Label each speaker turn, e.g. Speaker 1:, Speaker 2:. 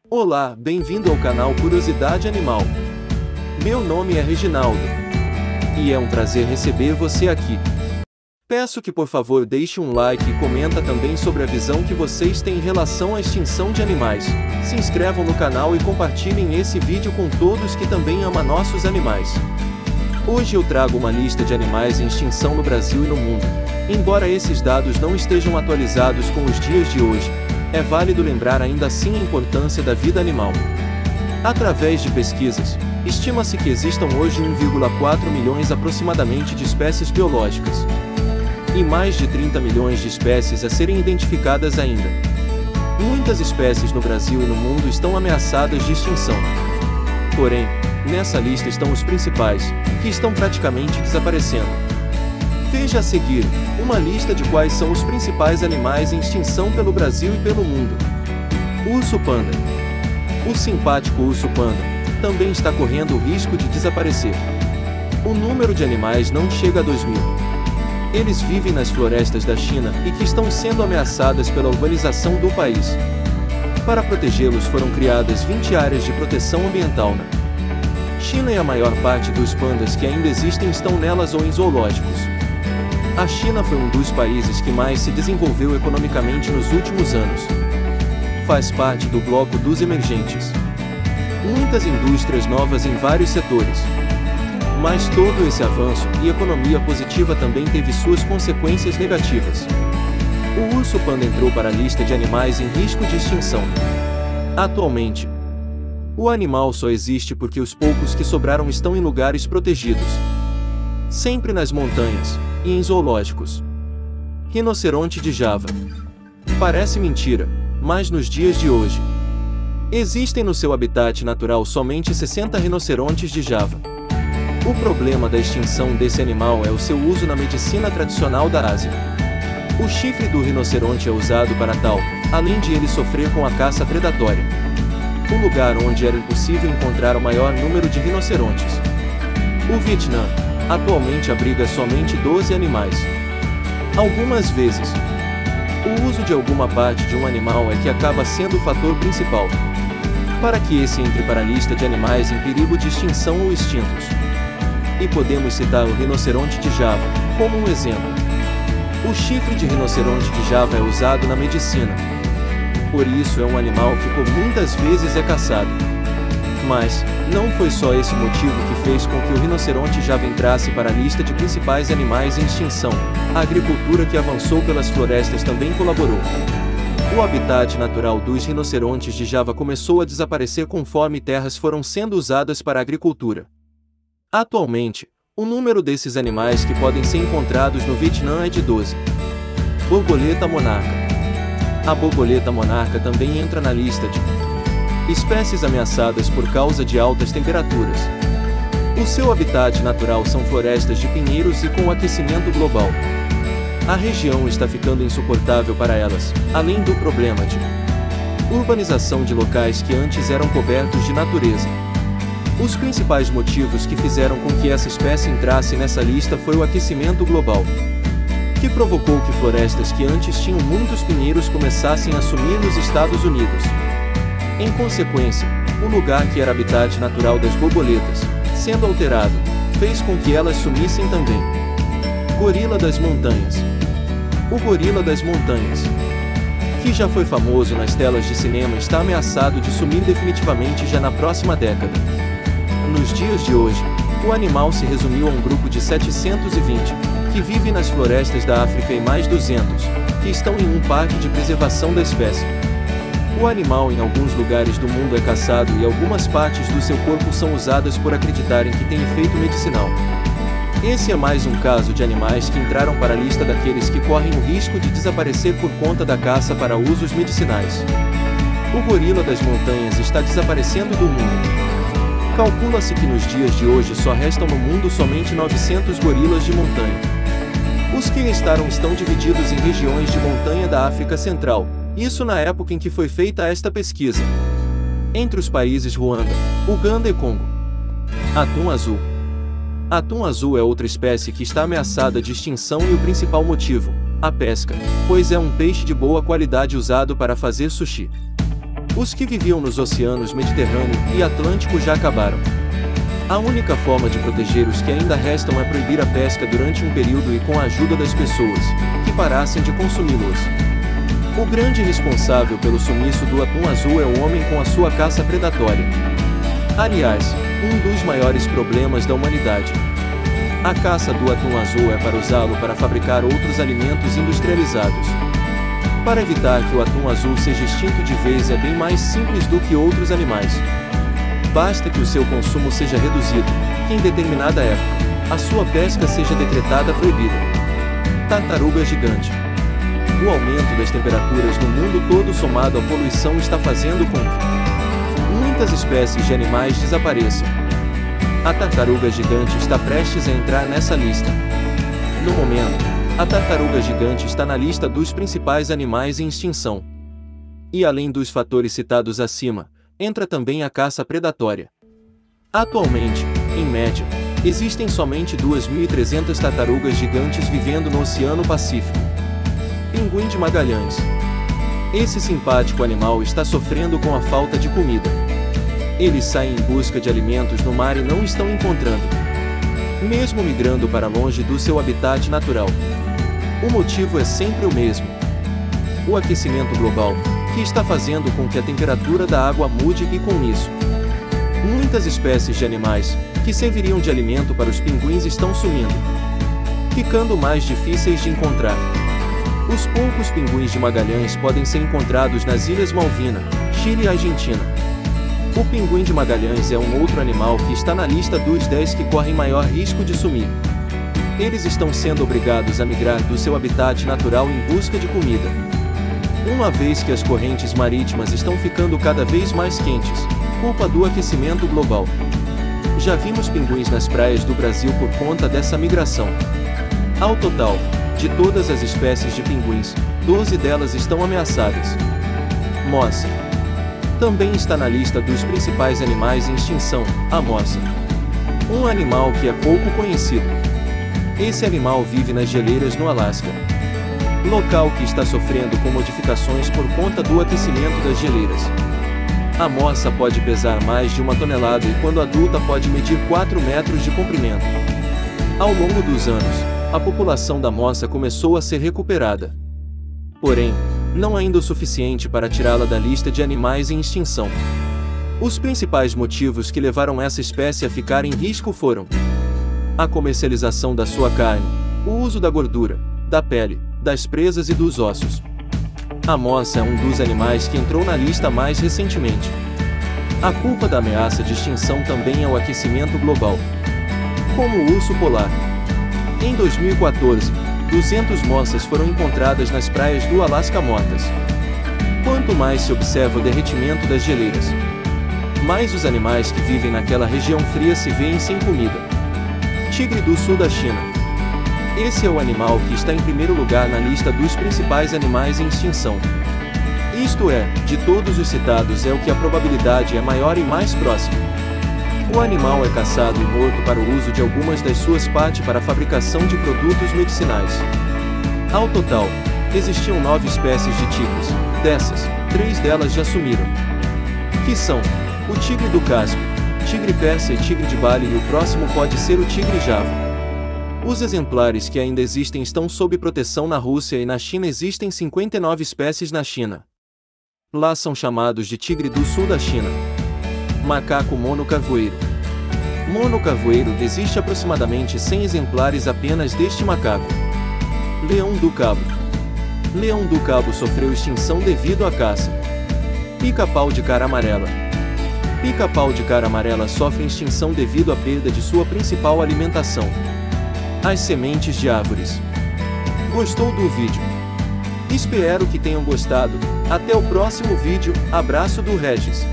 Speaker 1: Olá, bem-vindo ao canal Curiosidade Animal. Meu nome é Reginaldo. E é um prazer receber você aqui. Peço que por favor deixe um like e comenta também sobre a visão que vocês têm em relação à extinção de animais. Se inscrevam no canal e compartilhem esse vídeo com todos que também amam nossos animais. Hoje eu trago uma lista de animais em extinção no Brasil e no mundo. Embora esses dados não estejam atualizados com os dias de hoje, é válido lembrar ainda assim a importância da vida animal. Através de pesquisas, estima-se que existam hoje 1,4 milhões aproximadamente de espécies biológicas. E mais de 30 milhões de espécies a serem identificadas ainda. Muitas espécies no Brasil e no mundo estão ameaçadas de extinção. Porém, nessa lista estão os principais, que estão praticamente desaparecendo. Veja a seguir, uma lista de quais são os principais animais em extinção pelo Brasil e pelo mundo. Urso panda. O simpático urso panda também está correndo o risco de desaparecer. O número de animais não chega a 2.000. Eles vivem nas florestas da China e que estão sendo ameaçadas pela urbanização do país. Para protegê-los foram criadas 20 áreas de proteção ambiental na China e a maior parte dos pandas que ainda existem estão nelas ou em zoológicos. A China foi um dos países que mais se desenvolveu economicamente nos últimos anos. Faz parte do bloco dos emergentes. Muitas indústrias novas em vários setores. Mas todo esse avanço e economia positiva também teve suas consequências negativas. O urso panda entrou para a lista de animais em risco de extinção. Atualmente, o animal só existe porque os poucos que sobraram estão em lugares protegidos. Sempre nas montanhas e em zoológicos. Rinoceronte de Java. Parece mentira, mas nos dias de hoje, existem no seu habitat natural somente 60 rinocerontes de Java. O problema da extinção desse animal é o seu uso na medicina tradicional da Ásia. O chifre do rinoceronte é usado para tal, além de ele sofrer com a caça predatória. O lugar onde era impossível encontrar o maior número de rinocerontes. O Vietnã atualmente abriga somente 12 animais. Algumas vezes, o uso de alguma parte de um animal é que acaba sendo o fator principal para que esse entre para a lista de animais em perigo de extinção ou extintos. E podemos citar o rinoceronte de Java como um exemplo. O chifre de rinoceronte de Java é usado na medicina. Por isso é um animal que por muitas vezes é caçado. Mas, não foi só esse motivo que fez com que o rinoceronte Java entrasse para a lista de principais animais em extinção. A agricultura que avançou pelas florestas também colaborou. O habitat natural dos rinocerontes de Java começou a desaparecer conforme terras foram sendo usadas para a agricultura. Atualmente, o número desses animais que podem ser encontrados no Vietnã é de 12. Borboleta monarca. A borboleta monarca também entra na lista de espécies ameaçadas por causa de altas temperaturas. O seu habitat natural são florestas de pinheiros e com o aquecimento global, a região está ficando insuportável para elas, além do problema de urbanização de locais que antes eram cobertos de natureza. Os principais motivos que fizeram com que essa espécie entrasse nessa lista foi o aquecimento global, que provocou que florestas que antes tinham muitos pinheiros começassem a sumir nos Estados Unidos. Em consequência, o lugar que era habitat natural das borboletas, sendo alterado, fez com que elas sumissem também. Gorila das montanhas. O gorila das montanhas, que já foi famoso nas telas de cinema, está ameaçado de sumir definitivamente já na próxima década. Nos dias de hoje, o animal se resumiu a um grupo de 720, que vive nas florestas da África e mais 200, que estão em um parque de preservação da espécie. O animal em alguns lugares do mundo é caçado e algumas partes do seu corpo são usadas por acreditarem que tem efeito medicinal. Esse é mais um caso de animais que entraram para a lista daqueles que correm o risco de desaparecer por conta da caça para usos medicinais. O gorila das montanhas está desaparecendo do mundo. Calcula-se que nos dias de hoje só restam no mundo somente 900 gorilas de montanha. Os que restaram estão divididos em regiões de montanha da África Central, isso na época em que foi feita esta pesquisa. Entre os países Ruanda, Uganda e Congo. Atum azul. Atum azul é outra espécie que está ameaçada de extinção e o principal motivo, a pesca, pois é um peixe de boa qualidade usado para fazer sushi. Os que viviam nos oceanos Mediterrâneo e Atlântico já acabaram. A única forma de proteger os que ainda restam é proibir a pesca durante um período e com a ajuda das pessoas que parassem de consumi-los. O grande responsável pelo sumiço do atum azul é o homem com a sua caça predatória. Aliás, um dos maiores problemas da humanidade. A caça do atum azul é para usá-lo para fabricar outros alimentos industrializados. Para evitar que o atum azul seja extinto de vez é bem mais simples do que outros animais. Basta que o seu consumo seja reduzido, que em determinada época, a sua pesca seja decretada proibida. Tartaruga gigante. O aumento das temperaturas no mundo todo somado à poluição está fazendo com que muitas espécies de animais desapareçam. A tartaruga gigante está prestes a entrar nessa lista. No momento, a tartaruga gigante está na lista dos principais animais em extinção. E além dos fatores citados acima, entra também a caça predatória. Atualmente, em média, existem somente 2.300 tartarugas gigantes vivendo no Oceano Pacífico. Pinguim de Magalhães. Esse simpático animal está sofrendo com a falta de comida. Eles saem em busca de alimentos no mar e não estão encontrando, mesmo migrando para longe do seu habitat natural. O motivo é sempre o mesmo: o aquecimento global, que está fazendo com que a temperatura da água mude e com isso, muitas espécies de animais, que serviriam de alimento para os pinguins estão sumindo, ficando mais difíceis de encontrar. Os poucos pinguins de Magalhães podem ser encontrados nas Ilhas Malvina, Chile e Argentina. O pinguim de Magalhães é um outro animal que está na lista dos 10 que correm maior risco de sumir. Eles estão sendo obrigados a migrar do seu habitat natural em busca de comida. Uma vez que as correntes marítimas estão ficando cada vez mais quentes, culpa do aquecimento global. Já vimos pinguins nas praias do Brasil por conta dessa migração. Ao total, de todas as espécies de pinguins, 12 delas estão ameaçadas. Moça. Também está na lista dos principais animais em extinção, a moça. Um animal que é pouco conhecido. Esse animal vive nas geleiras no Alasca, local que está sofrendo com modificações por conta do aquecimento das geleiras. A moça pode pesar mais de 1 tonelada e quando adulta pode medir 4 metros de comprimento. Ao longo dos anos, a população da moça começou a ser recuperada. Porém, não ainda o suficiente para tirá-la da lista de animais em extinção. Os principais motivos que levaram essa espécie a ficar em risco foram a comercialização da sua carne, o uso da gordura, da pele, das presas e dos ossos. A moça é um dos animais que entrou na lista mais recentemente. A culpa da ameaça de extinção também é o aquecimento global. Como o urso polar. Em 2014, 200 moças foram encontradas nas praias do Alasca mortas. Quanto mais se observa o derretimento das geleiras, mais os animais que vivem naquela região fria se veem sem comida. Tigre do sul da China. Esse é o animal que está em primeiro lugar na lista dos principais animais em extinção. Isto é, de todos os citados é o que a probabilidade é maior e mais próxima. O animal é caçado e morto para o uso de algumas das suas partes para a fabricação de produtos medicinais. Ao total, existiam 9 espécies de tigres. Dessas, 3 delas já sumiram. Que são o tigre do Cáspio, tigre persa e tigre de Bali, e o próximo pode ser o tigre Java. Os exemplares que ainda existem estão sob proteção na Rússia e na China existem 59 espécies na China. Lá são chamados de tigre do sul da China. Macaco monocarvoeiro. Monocarvoeiro, existe aproximadamente 100 exemplares apenas deste macaco. Leão do Cabo. Leão do Cabo sofreu extinção devido à caça. Pica-pau de cara amarela. Pica-pau de cara amarela sofre extinção devido à perda de sua principal alimentação: as sementes de árvores. Gostou do vídeo? Espero que tenham gostado. Até o próximo vídeo. Abraço do Regis.